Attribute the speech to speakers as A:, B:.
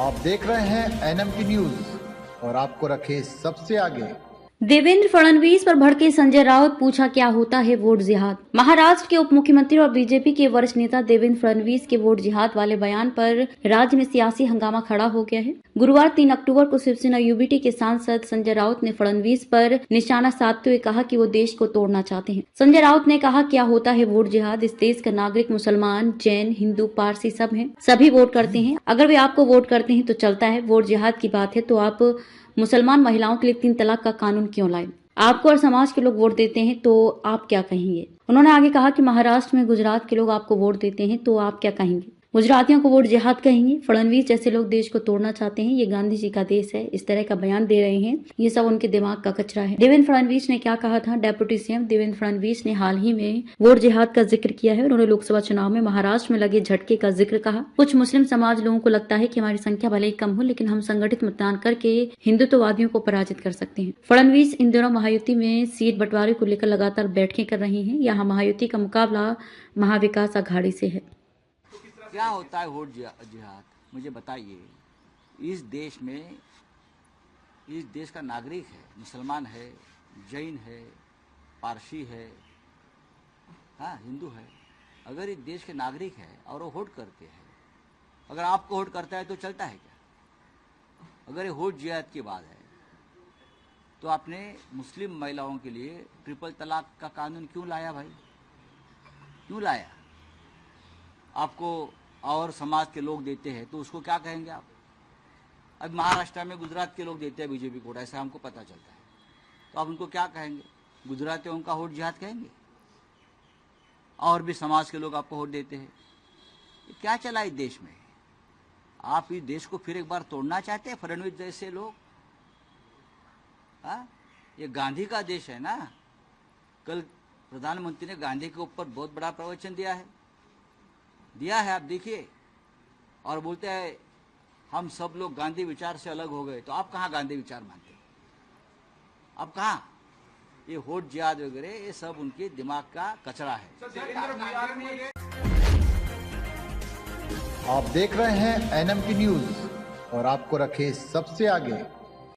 A: आप देख रहे हैं एनएमटी न्यूज और आपको रखे सबसे आगे।
B: देवेंद्र फडणवीस पर भड़के संजय राउत, पूछा क्या होता है वोट जिहाद। महाराष्ट्र के उप मुख्यमंत्री और बीजेपी के वरिष्ठ नेता देवेंद्र फडणवीस के वोट जिहाद वाले बयान पर राज्य में सियासी हंगामा खड़ा हो गया है। गुरुवार 3 अक्टूबर को शिवसेना यूबीटी के सांसद संजय राउत ने फडणवीस पर निशाना साधते हुए कहा कि वो देश को तोड़ना चाहते हैं। संजय राउत ने कहा, क्या होता है वोट जिहाद। इस देश का नागरिक मुसलमान, जैन, हिंदू, पारसी सब है, सभी वोट करते हैं। अगर वे आपको वोट करते हैं तो चलता है। वोट जिहाद की बात है तो आप मुसलमान महिलाओं के लिए 3 तलाक का कानून क्यों लाए। आपको और समाज के लोग वोट देते हैं तो आप क्या कहेंगे। उन्होंने आगे कहा कि महाराष्ट्र में गुजरात के लोग आपको वोट देते हैं तो आप क्या कहेंगे। गुजरातियों को वोट जिहाद कहेंगे। फडणवीस जैसे लोग देश को तोड़ना चाहते हैं। ये गांधी जी का देश है, इस तरह का बयान दे रहे हैं। ये सब उनके दिमाग का कचरा है। देवेंद्र फडणवीस ने क्या कहा था। डेप्यूटी सीएम देवेंद्र फडणवीस ने हाल ही में वोट जिहाद का जिक्र किया है। उन्होंने लोकसभा चुनाव में महाराष्ट्र में लगे झटके का जिक्र कहा। कुछ मुस्लिम समाज लोगों को लगता है कि हमारी संख्या भले ही कम हो, लेकिन हम संगठित मतदान करके हिंदुत्ववादियों को पराजित कर सकते हैं। फडणवीस इन दिनों महायुति में सीट बंटवारे को लेकर लगातार बैठकें कर रहे हैं। यहाँ महायुति का मुकाबला महाविकास अघाड़ी से है।
C: क्या होता है वोट जिहाद, मुझे बताइए। इस देश में, इस देश का नागरिक है, मुसलमान है, जैन है, पारसी है, हाँ हिंदू है। अगर इस देश के नागरिक है और वो वोट करते हैं, अगर आपको वोट करता है तो चलता है क्या। अगर ये वोट जिहाद की बात है तो आपने मुस्लिम महिलाओं के लिए ट्रिपल तलाक का कानून क्यों लाया भाई, क्यों लाया। आपको और समाज के लोग देते हैं तो उसको क्या कहेंगे आप। अब महाराष्ट्र में गुजरात के लोग देते हैं बीजेपी को, ऐसा हमको पता चलता है, तो आप उनको क्या कहेंगे। गुजरातियों का वोट जिहाद कहेंगे। और भी समाज के लोग आपको वोट देते हैं। ये क्या चला इस देश में। आप इस देश को फिर एक बार तोड़ना चाहते हैं, फडणवीस जैसे लोग। हाँ, ये गांधी का देश है ना। कल प्रधानमंत्री ने गांधी के ऊपर बहुत बड़ा प्रवचन दिया है, आप देखिए। और बोलते हैं हम सब लोग गांधी विचार से अलग हो गए। तो आप कहाँ गांधी विचार मानते हैं, आप कहाँ। ये वोट जिहाद वगैरह ये सब उनके दिमाग का कचरा है।
A: आप देख रहे हैं एनएमटी न्यूज और आपको रखे सबसे आगे।